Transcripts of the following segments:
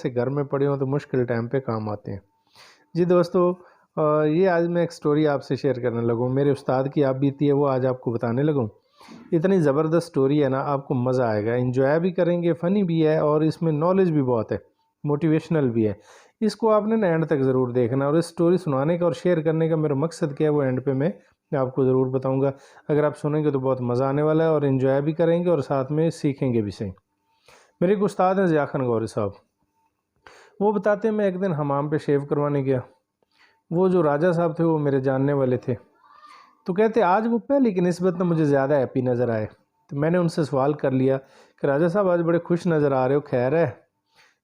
से घर में पड़े हों तो मुश्किल टाइम पे काम आते हैं। जी दोस्तों, ये आज मैं एक स्टोरी आपसे शेयर करने लगा हूँ। मेरे उस्ताद की आप बीती है वो आज आपको बताने लगा हूँ। इतनी ज़बरदस्त स्टोरी है ना, आपको मज़ा आएगा, एंजॉय भी करेंगे, फ़नी भी है और इसमें नॉलेज भी बहुत है, मोटिवेशनल भी है। इसको आपने ना एंड तक ज़रूर देखना, और इस स्टोरी सुनाने का और शेयर करने का मेरा मकसद क्या है वो एंड पे मैं आपको ज़रूर बताऊँगा। अगर आप सुनेंगे तो बहुत मज़ा आने वाला है और एंजॉय भी करेंगे और साथ में सीखेंगे भी सही। मेरे एक उस्ताद हैं ज़िया खान गौरी साहब। वो बताते हैं, मैं एक दिन हमाम पे शेव करवाने गया। वो जो राजा साहब थे वो मेरे जानने वाले थे। तो कहते आज वो पहले की निस्बत में मुझे ज़्यादा हैप्पी नज़र आए। तो मैंने उनसे सवाल कर लिया कि राजा साहब आज बड़े खुश नज़र आ रहे हो, खैर है?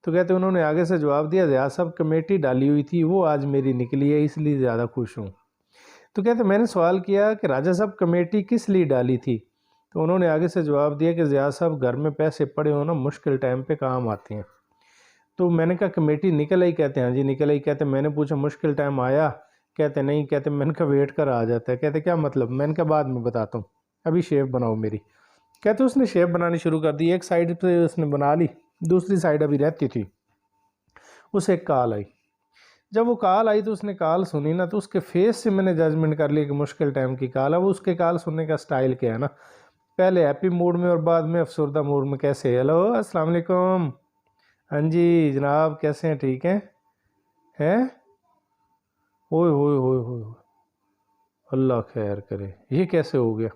तो कहते उन्होंने आगे से जवाब दिया, ज़िया साहब कमेटी डाली हुई थी वो आज मेरी निकली है इसलिए ज़्यादा खुश हूँ। तो कहते मैंने सवाल किया कि राजा साहब कमेटी किस लिए डाली थी? तो उन्होंने आगे से जवाब दिया कि ज़िया साहब घर में पैसे पड़े हो ना, मुश्किल टाइम पे काम आते हैं। तो मैंने कहा कमेटी निकल आई? कहते हाँ जी निकल आई। कहते मैंने पूछा मुश्किल टाइम आया? कहते नहीं। कहते मैंने कहा वेट कर आ जाता है। कहते क्या मतलब? मैंने कहा बाद में बताता हूँ, अभी शेप बनाओ मेरी। कहते उसने शेप बनानी शुरू कर दी, एक साइड पे उसने बना ली, दूसरी साइड अभी रहती थी। उसे एक कॉल आई। जब वो कॉल आई तो उसने कॉल सुनी ना, तो उसके फेस से मैंने जजमेंट कर लिया कि मुश्किल टाइम की कॉल है। वो उसके कॉल सुनने का स्टाइल क्या है ना, पहले हैप्पी मूड में और बाद में अफसरदा मूड में। कैसे, हेलो अस्सलाम वालेकुम, हाँ जी जनाब कैसे हैं, ठीक हैं? हैं? ओए होए होए होए, अल्लाह खैर करे, ये कैसे हो गया?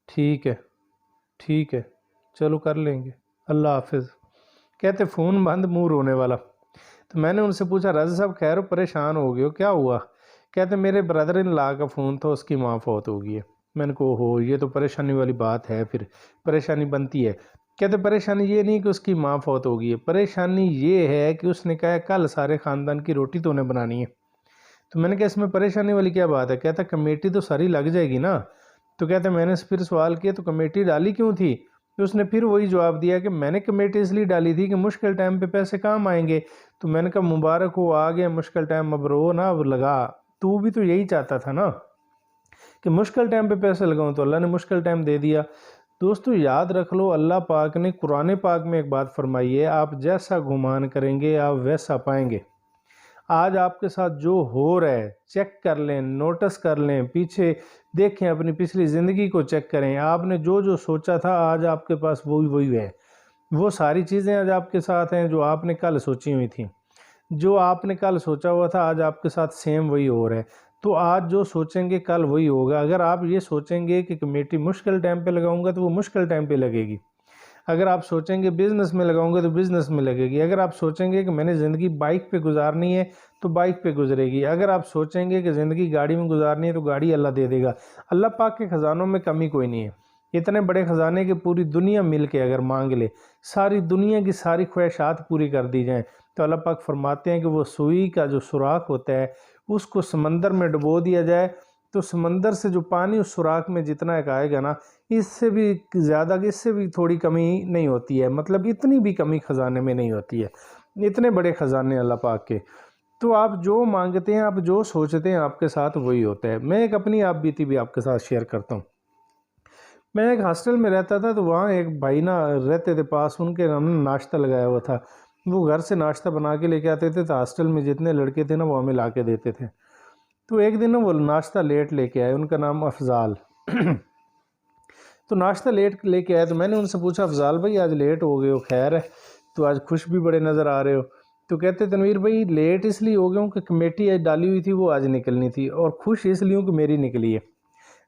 ठीक है, ठीक है, चलो कर लेंगे, अल्लाह हाफिज़। कहते फ़ोन बंद, मुंह रोने वाला। तो मैंने उनसे पूछा राजा साहब खैर हो, परेशान हो गए हो, क्या हुआ? कहते मेरे ब्रदर इन लॉ का फ़ोन था, उसकी माँ फौत हो गई है। मैंने कहा हो, ये तो परेशानी वाली बात है, फिर परेशानी बनती है। कहते परेशानी ये नहीं कि उसकी माँ फौत हो गई है, परेशानी ये है कि उसने कहा कल सारे ख़ानदान की रोटी तो उन्हें बनानी है। तो मैंने कहा इसमें परेशानी वाली क्या बात है? कहता कमेटी तो सारी लग जाएगी ना। तो कहता मैंने फिर सवाल किया तो कमेटी डाली क्यों थी? तो उसने फिर वही जवाब दिया कि मैंने कमेटी इसलिए डाली थी कि मुश्किल टाइम पे पैसे काम आएंगे। तो मैंने कहा मुबारक हो, आ गया मुश्किल टाइम, अब रो ना, अब लगा। तू भी तो यही चाहता था ना कि मुश्किल टाइम पे पैसे लगाऊं, तो अल्लाह ने मुश्किल टाइम दे दिया। दोस्तों याद रख लो, अल्लाह पाक ने कुरान पाक में एक बात फरमाई है, आप जैसा गुमान करेंगे आप वैसा पाएंगे। आज आपके साथ जो हो रहा है चेक कर लें, नोटिस कर लें, पीछे देखें, अपनी पिछली ज़िंदगी को चेक करें। आपने जो जो सोचा था आज आपके पास वही वही है। वो सारी चीज़ें आज आपके साथ हैं जो आपने कल सोची हुई थी। जो आपने कल सोचा हुआ था आज आपके साथ सेम वही हो रहा है। तो आज जो सोचेंगे कल वही होगा। अगर आप ये सोचेंगे कि कमेटी मुश्किल टाइम पे लगाऊंगा तो वो मुश्किल टाइम पे लगेगी। अगर आप सोचेंगे बिज़नेस में लगाऊंगा तो बिज़नेस में लगेगी। अगर आप सोचेंगे कि मैंने ज़िंदगी बाइक पे गुजारनी है तो बाइक पे गुजरेगी। अगर आप सोचेंगे कि ज़िंदगी गाड़ी में गुजारनी है तो गाड़ी अल्लाह दे देगा। अल्लाह पाक के ख़जानों में कमी कोई नहीं है। इतने बड़े ख़जाने की पूरी दुनिया मिल के अगर मांग ले, सारी दुनिया की सारी ख्वाहिशात पूरी कर दी जाएँ, तो अल्लाह पाक फरमाते हैं कि वो सुई का जो सुराख होता है उसको समंदर में डुबो दिया जाए, तो समंदर से जो पानी उस सुराख में जितना एक आएगा ना, इससे भी ज़्यादा, इससे भी थोड़ी कमी नहीं होती है। मतलब इतनी भी कमी ख़जाने में नहीं होती है। इतने बड़े ख़जाने अल्लाह पाक के। तो आप जो मांगते हैं, आप जो सोचते हैं आपके साथ वही होता है। मैं एक अपनी आप बीती भी आपके साथ शेयर करता हूँ। मैं एक हॉस्टल में रहता था, तो वहाँ एक भाई ना रहते थे पास, उनके हमने नाश्ता लगाया हुआ था। वो घर से नाश्ता बना के लेके आते थे, तो हॉस्टल में जितने लड़के थे ना वो हमें ला के देते थे। तो एक दिन ना वो नाश्ता लेट लेके आए, उनका नाम अफजाल। तो नाश्ता लेट लेके आए, तो मैंने उनसे पूछा अफजाल भाई आज लेट हो गए हो, खैर है? तो आज खुश भी बड़े नज़र आ रहे हो। तो कहते तनवीर भाई लेट इसलिए हो गया हूँ कि कमेटी आज डाली हुई थी वो आज निकलनी थी, और खुश इसलिए हूँ कि मेरी निकली है।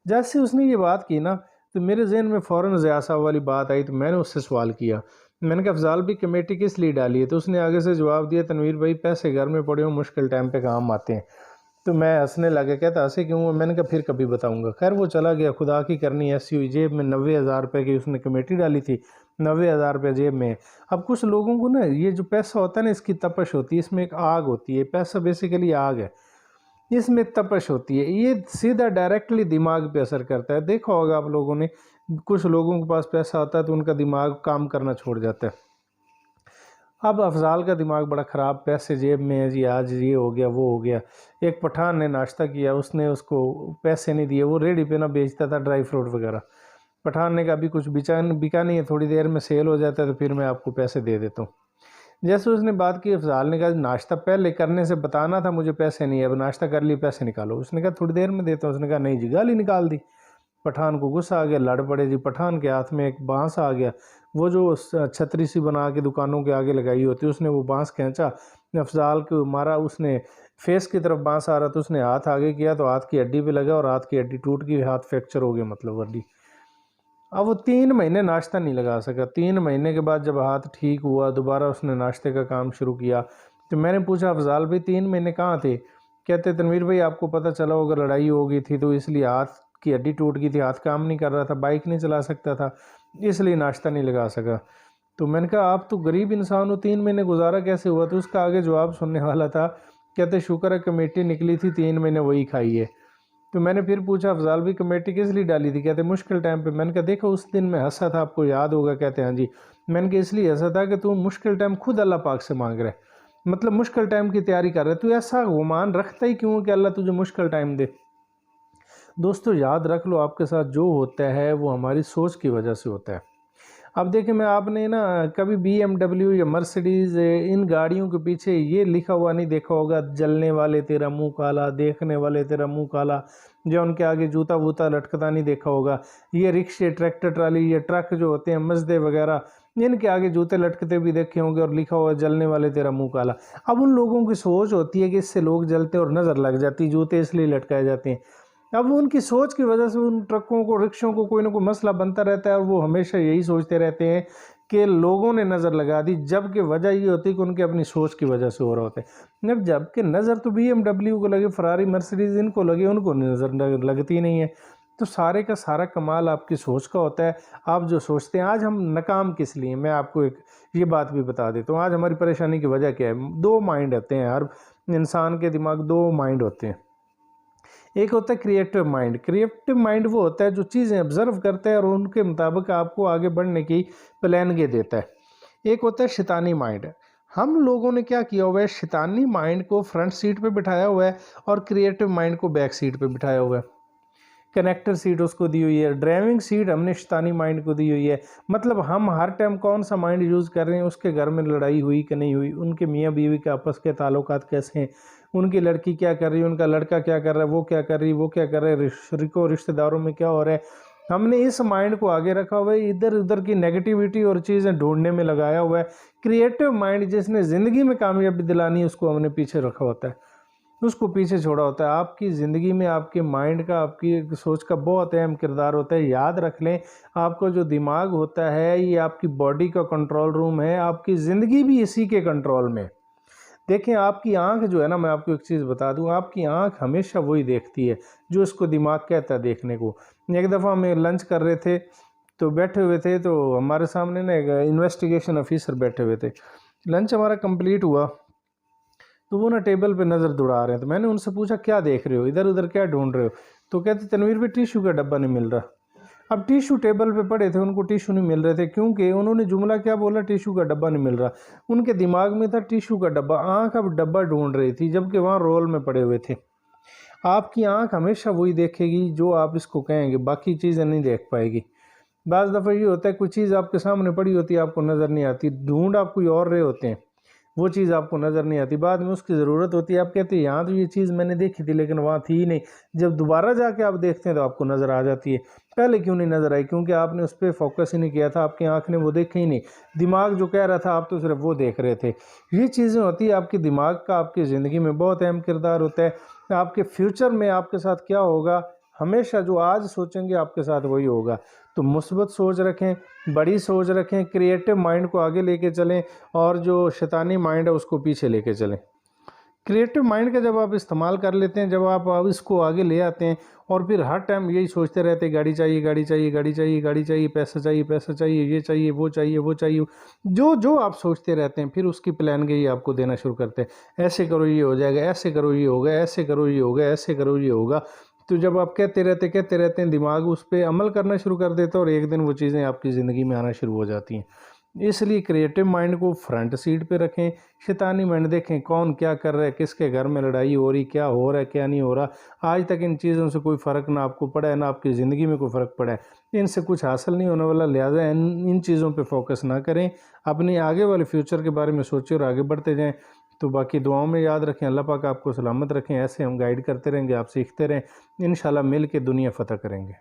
जैसे उसने ये बात की ना, तो मेरे जहन में फ़ौरन ज़िया साहब वाली बात आई। तो मैंने उससे सवाल किया, मैंने कहा अफजाल भी कमेटी किस लिए डाली है? तो उसने आगे से जवाब दिया, तनवीर भाई पैसे घर में पड़े हो, मुश्किल टाइम पे काम आते हैं। तो मैं हंसने लगा, कहता हंसे क्यों हुआ? मैंने कहा फिर कभी बताऊंगा। खैर वो चला गया, खुदा की करनी ऐसी हुई, जेब में 90,000 रुपये की उसने कमेटी डाली थी, 90,000 रुपये जेब में है। अब कुछ लोगों को ना ये जो पैसा होता है ना, इसकी तपश होती है, इसमें एक आग होती है। पैसा बेसिकली आग है, इसमें तपश होती है, ये सीधा डायरेक्टली दिमाग पे असर करता है। देखा होगा आप लोगों ने, कुछ लोगों के पास पैसा होता है तो उनका दिमाग काम करना छोड़ जाता है। अब अफजाल का दिमाग बड़ा ख़राब, पैसे जेब में है जी, आज ये हो गया वो हो गया। एक पठान ने नाश्ता किया, उसने उसको पैसे नहीं दिए, वो रेडी पे ना बेचता था ड्राई फ्रूट वगैरह। पठान ने कहा अभी कुछ बिका नहीं है, थोड़ी देर में सेल हो जाता है तो फिर मैं आपको पैसे दे देता हूँ। जैसे उसने बात की, अफजाल ने कहा नाश्ता पहले करने से बताना था, मुझे पैसे नहीं है, अब नाश्ता कर लिए, पैसे निकालो। उसने कहा थोड़ी देर में देता हूँ। उसने कहा नहीं जी, गाली निकाल दी। पठान को गुस्सा आ गया, लड़ पड़े जी। पठान के हाथ में एक बांस आ गया, वो जो छतरी सी बना के दुकानों के आगे लगाई होती, उसने वो बांस खींचा, अफजाल को मारा। उसने फेस की तरफ बांस आ रहा तो उसने हाथ आगे किया तो हाथ की हड्डी पे लगा और हाथ की हड्डी टूट गई, हाथ फ्रैक्चर हो गया, मतलब हड्डी। अब वो 3 महीने नाश्ता नहीं लगा सका। 3 महीने के बाद जब हाथ ठीक हुआ, दोबारा उसने नाश्ते का काम शुरू किया। तो मैंने पूछा अफजाल भाई 3 महीने कहाँ थे? कहते तनवीर भाई आपको पता चला होगा लड़ाई हो गई थी तो इसलिए हाथ की हड्डी टूट गई थी, हाथ काम नहीं कर रहा था, बाइक नहीं चला सकता था, इसलिए नाश्ता नहीं लगा सका। तो मैंने कहा आप तो गरीब इंसान हो, 3 महीने गुजारा कैसे हुआ? तो उसका आगे जवाब सुनने वाला था। कहते शुक्र है कमेटी निकली थी, 3 महीने वही खाई है। तो मैंने फिर पूछा अफजाल भी कमेटी किस लिए डाली थी? कहते मुश्किल टाइम पे। मैंने कहा देखो उस दिन मैं हंसा था, आपको याद होगा? कहते हाँ जी। मैंने कहा इसलिए हंसा था कि तू मुश्किल टाइम खुद अल्लाह पाक से मांग रहा है, मतलब मुश्किल टाइम की तैयारी कर रहा है, तू ऐसा गुमान रखता ही क्यों कि अल्लाह तुझे मुश्किल टाइम दे? दोस्तों याद रख लो, आपके साथ जो होता है वो हमारी सोच की वजह से होता है। अब देखिए, मैं आपने ना कभी BMW या मर्सिडीज़ इन गाड़ियों के पीछे ये लिखा हुआ नहीं देखा होगा, जलने वाले तेरा मुंह काला, देखने वाले तेरा मुंह काला, या उनके आगे जूता वूता लटकता नहीं देखा होगा। ये रिक्शे, ट्रैक्टर ट्राली, ये ट्रक जो होते हैं, मजदे वगैरह, इनके आगे जूते लटकते भी देखे होंगे और लिखा हुआ जलने वाले तेरा मुंह काला। अब उन लोगों की सोच होती है कि इससे लोग जलते और नज़र लग जाती, जूते इसलिए लटकाए जाते हैं। अब उनकी सोच की वजह से उन ट्रकों को, रिक्शों को कोई ना कोई मसला बनता रहता है और वो हमेशा यही सोचते रहते हैं कि लोगों ने नज़र लगा दी, जबकि वजह ये होती है कि उनके अपनी सोच की वजह से हो रहा होता है। अब जबकि नज़र तो BMW को लगे, फरारी, मर्सिडीज इनको लगे, उनको नज़र लगती नहीं है। तो सारे का सारा कमाल आपकी सोच का होता है। आप जो सोचते हैं, आज हम नाकाम किस लिए, मैं आपको एक ये बात भी बता देता हूँ। आज हमारी परेशानी की वजह क्या है? 2 माइंड होते हैं, हर इंसान के दिमाग 2 माइंड होते हैं। एक होता है क्रिएटिव माइंड। क्रिएटिव माइंड वो होता है जो चीज़ें ऑब्जर्व करता है और उनके मुताबिक आपको आगे बढ़ने की प्लान के देता है। एक होता है शैतानी माइंड। हम लोगों ने क्या किया हुआ है, शैतानी माइंड को फ्रंट सीट पे बिठाया हुआ है और क्रिएटिव माइंड को बैक सीट पे बिठाया हुआ है। कनेक्टर सीट उसको दी हुई है, ड्राइविंग सीट हमने शैतानी माइंड को दी हुई है। मतलब हम हर टाइम कौन सा माइंड यूज़ कर रहे हैं, उसके घर में लड़ाई हुई कि नहीं हुई, उनके मियाँ बीवी के आपस के ताल्लुकात कैसे हैं, उनकी लड़की क्या कर रही है, उनका लड़का क्या कर रहा है, वो क्या कर रही है, वो क्या कर रहा है, रिश्तेदारों में क्या हो रहा है। हमने इस माइंड को आगे रखा हुआ है, इधर उधर की नेगेटिविटी और चीज़ें ढूंढने में लगाया हुआ है। क्रिएटिव माइंड जिसने ज़िंदगी में कामयाबी दिलानी है, उसको हमने पीछे रखा होता है, उसको पीछे छोड़ा होता है। आपकी ज़िंदगी में आपके माइंड का, आपकी सोच का बहुत अहम किरदार होता है। याद रख लें, आपका जो दिमाग होता है ये आपकी बॉडी का कंट्रोल रूम है, आपकी ज़िंदगी भी इसी के कंट्रोल में। देखें, आपकी आंख जो है ना, मैं आपको एक चीज़ बता दूं, आपकी आंख हमेशा वही देखती है जो इसको दिमाग कहता है देखने को। एक दफ़ा हम लंच कर रहे थे तो बैठे हुए थे, तो हमारे सामने ना एक इन्वेस्टिगेशन ऑफिसर बैठे हुए थे। लंच हमारा कंप्लीट हुआ तो वो ना टेबल पे नज़र दौड़ा रहे हैं। तो मैंने उनसे पूछा क्या देख रहे हो, इधर उधर क्या ढूंढ रहे हो? तो कहते तनवीर भाई टिश्यू का डब्बा नहीं मिल रहा। अब टिश्यू टेबल पे पड़े थे, उनको टिश्यू नहीं मिल रहे थे, क्योंकि उन्होंने जुमला क्या बोला, टिश्यू का डब्बा नहीं मिल रहा। उनके दिमाग में था टिश्यू का डब्बा, आँख अब डब्बा ढूंढ रही थी, जबकि वहाँ रोल में पड़े हुए थे। आपकी आँख हमेशा वही देखेगी जो आप इसको कहेंगे, बाकी चीज़ें नहीं देख पाएगी। बाज़ दफ़ा ये होता है कुछ चीज़ आपके सामने पड़ी होती है, आपको नज़र नहीं आती, ढूंढ आप कोई और रहे होते हैं, वो चीज़ आपको नज़र नहीं आती, बाद में उसकी ज़रूरत होती है, आप कहते हैं यहाँ तो ये चीज़ मैंने देखी थी लेकिन वहाँ थी ही नहीं। जब दोबारा जाके आप देखते हैं तो आपको नज़र आ जाती है। पहले क्यों नहीं नज़र आई? क्योंकि आपने उस पर फोकस ही नहीं किया था, आपकी आँख ने वो देखा ही नहीं, दिमाग जो कह रहा था आप तो सिर्फ वो देख रहे थे। ये चीज़ें होती है, आपके दिमाग का आपकी ज़िंदगी में बहुत अहम किरदार होता है। आपके फ्यूचर में आपके साथ क्या होगा, हमेशा जो आज सोचेंगे आपके साथ वही होगा। तो मुस्बत सोच रखें, बड़ी सोच रखें, क्रिएटिव माइंड को आगे लेके चलें और जो शैतानी माइंड है उसको पीछे लेके चलें। क्रिएटिव माइंड का जब आप इस्तेमाल कर लेते हैं, जब आप इसको आगे ले आते हैं और फिर हर टाइम यही सोचते रहते हैं गाड़ी चाहिए, गाड़ी चाहिए, गाड़ी चाहिए, गाड़ी चाहिए, पैसा चाहिए, पैसा चाहिए, ये चाहिए, वो चाहिए, वो चाहिए, जो जो आप सोचते रहते हैं, फिर उसकी प्लान गई आपको देना शुरू करते हैं। ऐसे करो ये हो जाएगा, ऐसे करो ये होगा, ऐसे करो ये होगा, ऐसे करो ये होगा। तो जब आप कहते रहते हैं, दिमाग उस पर अमल करना शुरू कर देता है और एक दिन वो चीज़ें आपकी ज़िंदगी में आना शुरू हो जाती हैं। इसलिए क्रिएटिव माइंड को फ्रंट सीट पे रखें, शैतानी माइंड देखें कौन क्या कर रहा है, किसके घर में लड़ाई हो रही, क्या हो रहा है क्या नहीं हो रहा। आज तक इन चीज़ों से कोई फ़र्क ना आपको पड़ा है ना आपकी ज़िंदगी में कोई फ़र्क पड़ा है, इनसे कुछ हासिल नहीं होने वाला। लिहाजा इन चीज़ों पे फोकस ना करें, अपने आगे वाले फ्यूचर के बारे में सोचें और आगे बढ़ते जाएँ। तो बाकी दुआओं में याद रखें, अल्लाह पाक आपको सलामत रखें। ऐसे हम गाइड करते रहेंगे, आप सीखते रहें, इंशाल्लाह मिल के दुनिया फ़तह करेंगे।